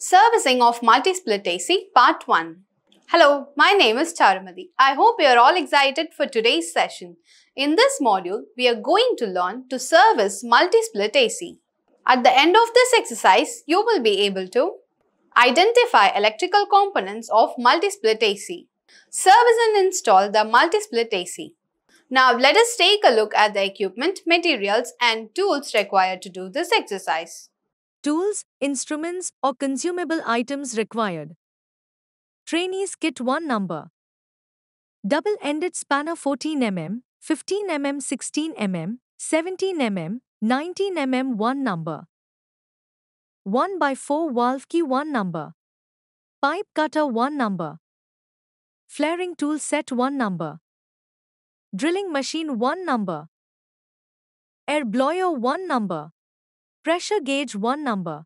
Servicing of Multi-Split AC Part 1. Hello, my name is Charumadi. I hope you are all excited for today's session. In this module, we are going to learn to service multi-split AC. At the end of this exercise, you will be able to identify electrical components of multi-split AC, service and install the multi-split AC. Now let us take a look at the equipment, materials and tools required to do this exercise. Tools, instruments, or consumable items required. Trainees Kit 1 number. Double-ended spanner 14 mm, 15 mm, 16 mm, 17 mm, 19 mm 1 number. 1x4 valve key 1 number. Pipe cutter 1 number. Flaring tool set 1 number. Drilling machine 1 number. Air blower 1 number. Pressure gauge 1 number.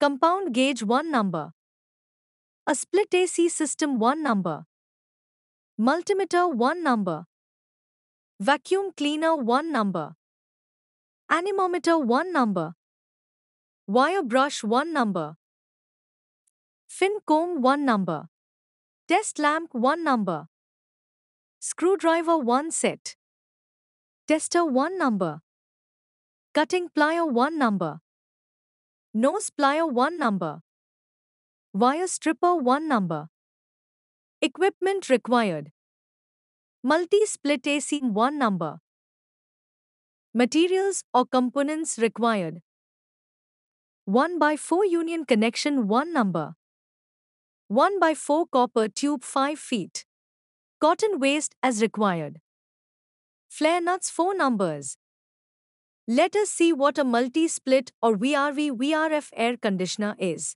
Compound gauge 1 number. A split AC system 1 number. Multimeter 1 number. Vacuum cleaner 1 number. Anemometer 1 number. Wire brush 1 number. Fin comb 1 number. Test lamp 1 number. Screwdriver 1 set. Tester 1 number. Cutting plier 1 number. Nose plier 1 number. Wire stripper 1 number. Equipment required. Multi-split AC 1 number. Materials or components required. 1x4 union connection 1 number. 1x4 copper tube 5 feet. Cotton waste as required. Flare nuts 4 numbers. Let us see what a multi-split or VRV/VRF air conditioner is.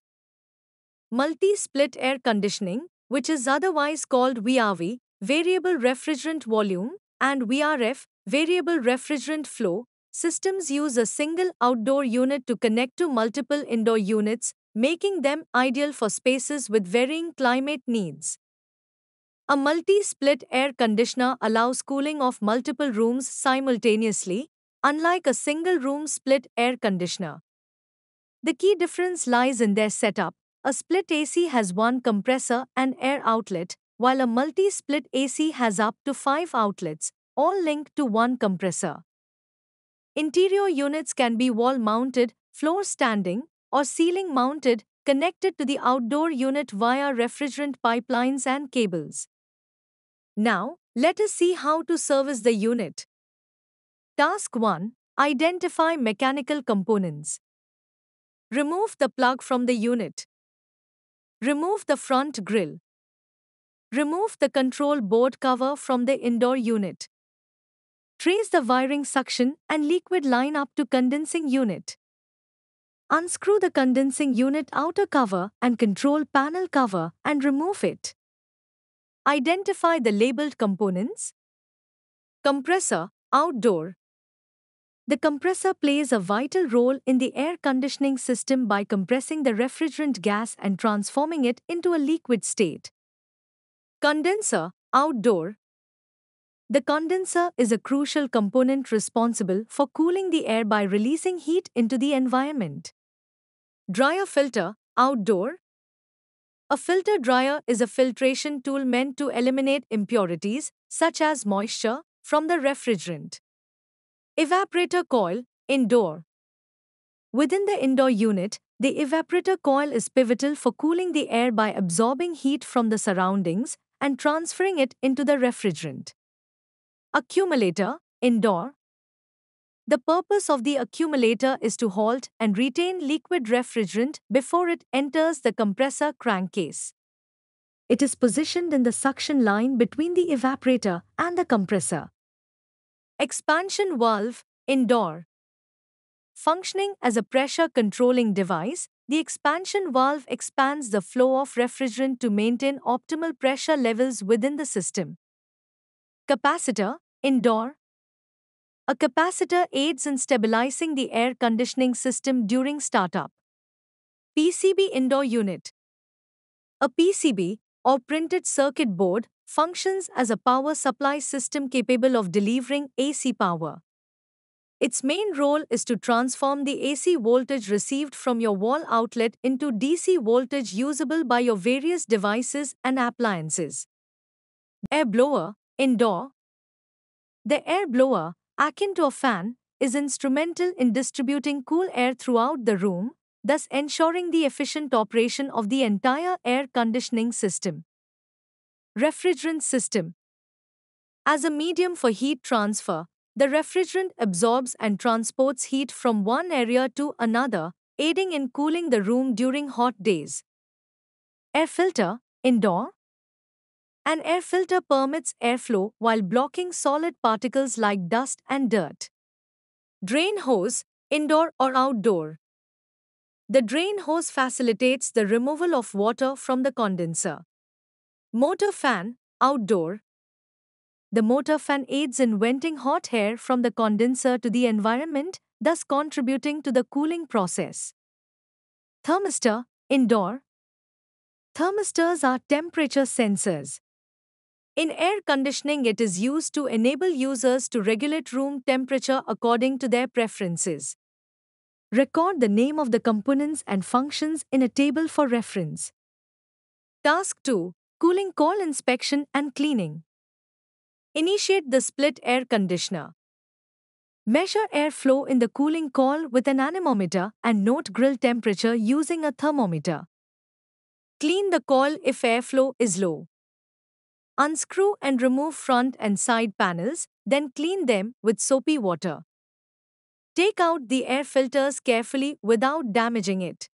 Multi-split air conditioning, which is otherwise called VRV, variable refrigerant volume, and VRF, variable refrigerant flow, systems use a single outdoor unit to connect to multiple indoor units, making them ideal for spaces with varying climate needs. A multi-split air conditioner allows cooling of multiple rooms simultaneously, unlike a single-room split air conditioner. The key difference lies in their setup. A split AC has one compressor and air outlet, while a multi-split AC has up to 5 outlets, all linked to one compressor. Interior units can be wall-mounted, floor-standing, or ceiling-mounted, connected to the outdoor unit via refrigerant pipelines and cables. Now, let us see how to service the unit. Task 1. Identify mechanical components. Remove the plug from the unit. Remove the front grille. Remove the control board cover from the indoor unit. Trace the wiring suction and liquid line up to condensing unit. Unscrew the condensing unit outer cover and control panel cover and remove it. Identify the labeled components. Compressor, outdoor. The compressor plays a vital role in the air conditioning system by compressing the refrigerant gas and transforming it into a liquid state. Condenser, outdoor. The condenser is a crucial component responsible for cooling the air by releasing heat into the environment. Dryer filter, outdoor. A filter dryer is a filtration tool meant to eliminate impurities, such as moisture, from the refrigerant. Evaporator coil, indoor. Within the indoor unit, the evaporator coil is pivotal for cooling the air by absorbing heat from the surroundings and transferring it into the refrigerant. Accumulator, indoor. The purpose of the accumulator is to halt and retain liquid refrigerant before it enters the compressor crankcase. It is positioned in the suction line between the evaporator and the compressor. Expansion valve, indoor. Functioning as a pressure controlling device, the expansion valve expands the flow of refrigerant to maintain optimal pressure levels within the system. Capacitor, indoor. A capacitor aids in stabilizing the air conditioning system during startup. PCB indoor unit. A PCB, or printed circuit board, functions as a power supply system capable of delivering AC power. Its main role is to transform the AC voltage received from your wall outlet into DC voltage usable by your various devices and appliances. Air blower, indoor. The air blower, akin to a fan, is instrumental in distributing cool air throughout the room, thus ensuring the efficient operation of the entire air conditioning system. Refrigerant system. As a medium for heat transfer, the refrigerant absorbs and transports heat from one area to another, aiding in cooling the room during hot days. Air filter, indoor. An air filter permits airflow while blocking solid particles like dust and dirt. Drain hose, indoor or outdoor. The drain hose facilitates the removal of water from the condenser. Motor fan, outdoor. The motor fan aids in venting hot air from the condenser to the environment, thus contributing to the cooling process. Thermistor, indoor. Thermistors are temperature sensors. In air conditioning, it is used to enable users to regulate room temperature according to their preferences. Record the name of the components and functions in a table for reference. Task 2. Cooling coil inspection and cleaning. Initiate the split air conditioner. Measure airflow in the cooling coil with an anemometer and note grill temperature using a thermometer. Clean the coil if airflow is low. Unscrew and remove front and side panels, then clean them with soapy water. Take out the air filters carefully without damaging it.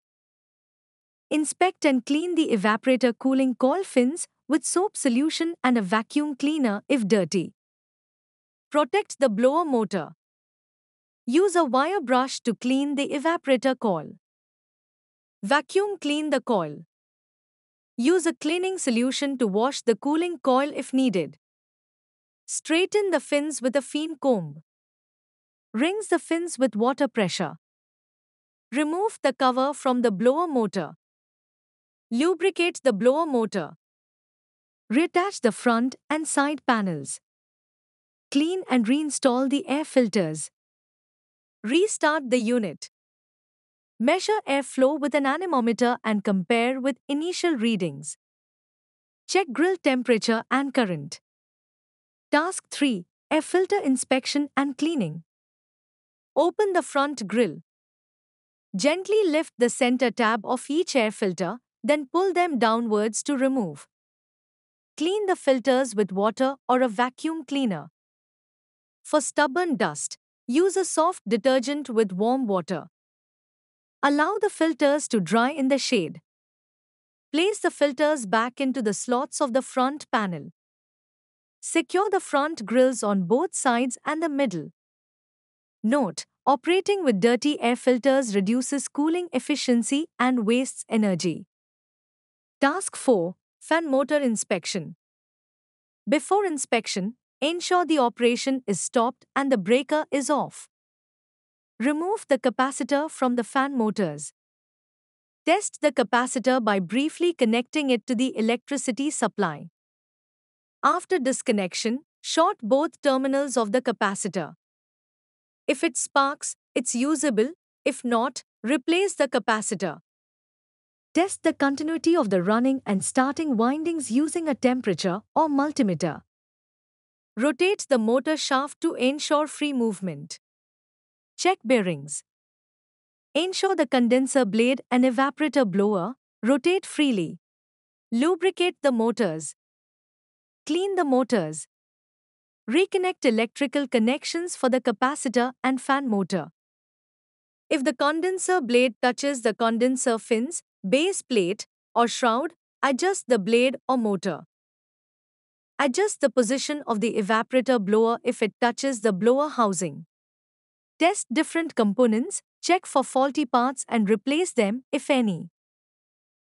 Inspect and clean the evaporator cooling coil fins with soap solution and a vacuum cleaner if dirty. Protect the blower motor. Use a wire brush to clean the evaporator coil. Vacuum clean the coil. Use a cleaning solution to wash the cooling coil if needed. Straighten the fins with a fine comb. Rinse the fins with water pressure. Remove the cover from the blower motor. Lubricate the blower motor. Reattach the front and side panels. Clean and reinstall the air filters. Restart the unit. Measure airflow with an anemometer and compare with initial readings. Check grill temperature and current. Task 3. Air filter inspection and cleaning. Open the front grill. Gently lift the center tab of each air filter, then pull them downwards to remove. Clean the filters with water or a vacuum cleaner. For stubborn dust, use a soft detergent with warm water. Allow the filters to dry in the shade. Place the filters back into the slots of the front panel. Secure the front grills on both sides and the middle. Note: operating with dirty air filters reduces cooling efficiency and wastes energy. Task 4. Fan motor inspection. Before inspection, ensure the operation is stopped and the breaker is off. Remove the capacitor from the fan motors. Test the capacitor by briefly connecting it to the electricity supply. After disconnection, short both terminals of the capacitor. If it sparks, it's usable. If not, replace the capacitor. Test the continuity of the running and starting windings using a temperature or multimeter. Rotate the motor shaft to ensure free movement. Check bearings. Ensure the condenser blade and evaporator blower rotate freely. Lubricate the motors. Clean the motors. Reconnect electrical connections for the capacitor and fan motor. If the condenser blade touches the condenser fins, base plate, or shroud, adjust the blade or motor. Adjust the position of the evaporator blower if it touches the blower housing. Test different components, check for faulty parts and replace them if any.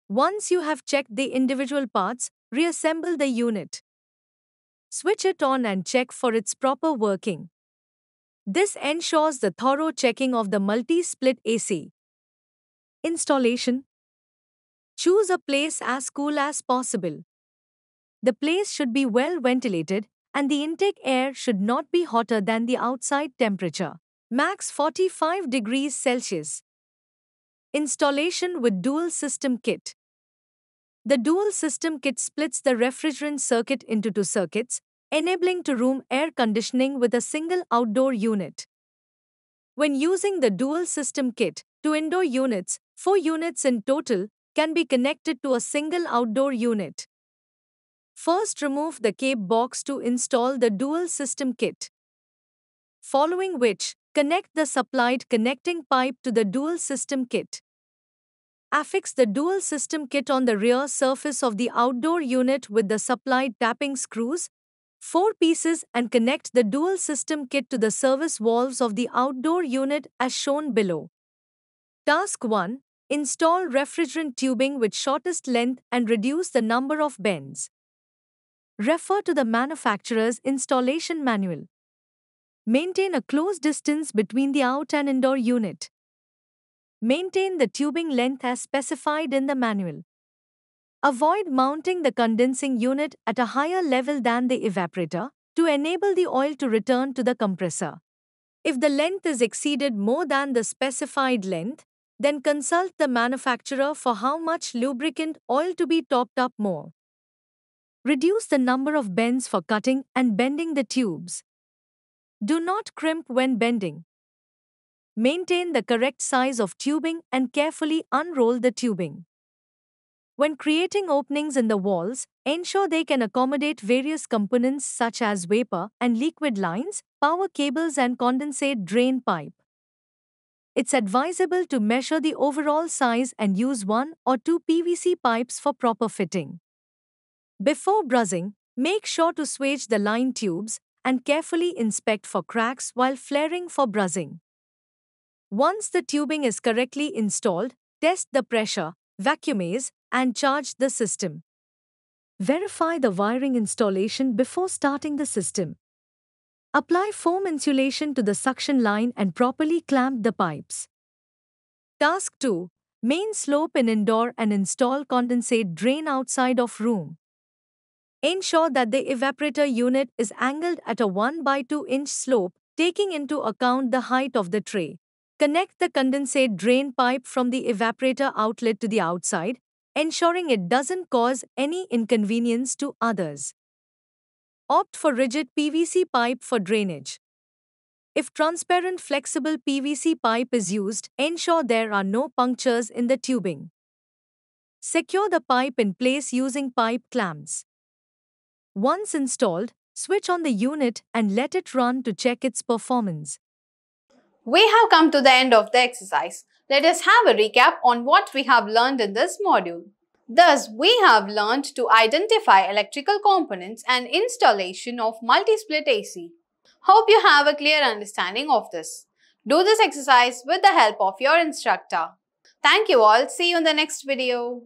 Once you have checked the individual parts, reassemble the unit. Switch it on and check for its proper working. This ensures the thorough checking of the multi-split AC. Installation. Choose a place as cool as possible. The place should be well ventilated and the intake air should not be hotter than the outside temperature. Max 45 degrees Celsius. Installation with dual system kit. The dual system kit splits the refrigerant circuit into two circuits, enabling two-room air conditioning with a single outdoor unit. When using the dual system kit, two indoor units, 4 units in total, can be connected to a single outdoor unit. First, remove the cape box to install the dual system kit. Following which, connect the supplied connecting pipe to the dual system kit. Affix the dual system kit on the rear surface of the outdoor unit with the supplied tapping screws, 4 pieces, and connect the dual system kit to the service valves of the outdoor unit as shown below. Task 1. Install refrigerant tubing with shortest length and reduce the number of bends. Refer to the manufacturer's installation manual. Maintain a close distance between the out and indoor unit. Maintain the tubing length as specified in the manual. Avoid mounting the condensing unit at a higher level than the evaporator to enable the oil to return to the compressor. If the length is exceeded more than the specified length, then consult the manufacturer for how much lubricant oil to be topped up more. Reduce the number of bends for cutting and bending the tubes. Do not crimp when bending. Maintain the correct size of tubing and carefully unroll the tubing. When creating openings in the walls, ensure they can accommodate various components such as vapor and liquid lines, power cables, and condensate drain pipe. It's advisable to measure the overall size and use 1 or 2 PVC pipes for proper fitting. Before brushing, make sure to swage the line tubes and carefully inspect for cracks while flaring for brushing. Once the tubing is correctly installed, test the pressure, vacuumize, and charge the system. Verify the wiring installation before starting the system. Apply foam insulation to the suction line and properly clamp the pipes. Task 2. Main slope in indoor and install condensate drain outside of room. Ensure that the evaporator unit is angled at a 1/2 inch slope, taking into account the height of the tray. Connect the condensate drain pipe from the evaporator outlet to the outside, ensuring it doesn't cause any inconvenience to others. Opt for rigid PVC pipe for drainage. If transparent flexible PVC pipe is used, ensure there are no punctures in the tubing. Secure the pipe in place using pipe clamps. Once installed, switch on the unit and let it run to check its performance. We have come to the end of the exercise. Let us have a recap on what we have learned in this module. Thus, we have learned to identify electrical components and installation of multi-split AC. Hope you have a clear understanding of this. Do this exercise with the help of your instructor. Thank you all. See you in the next video.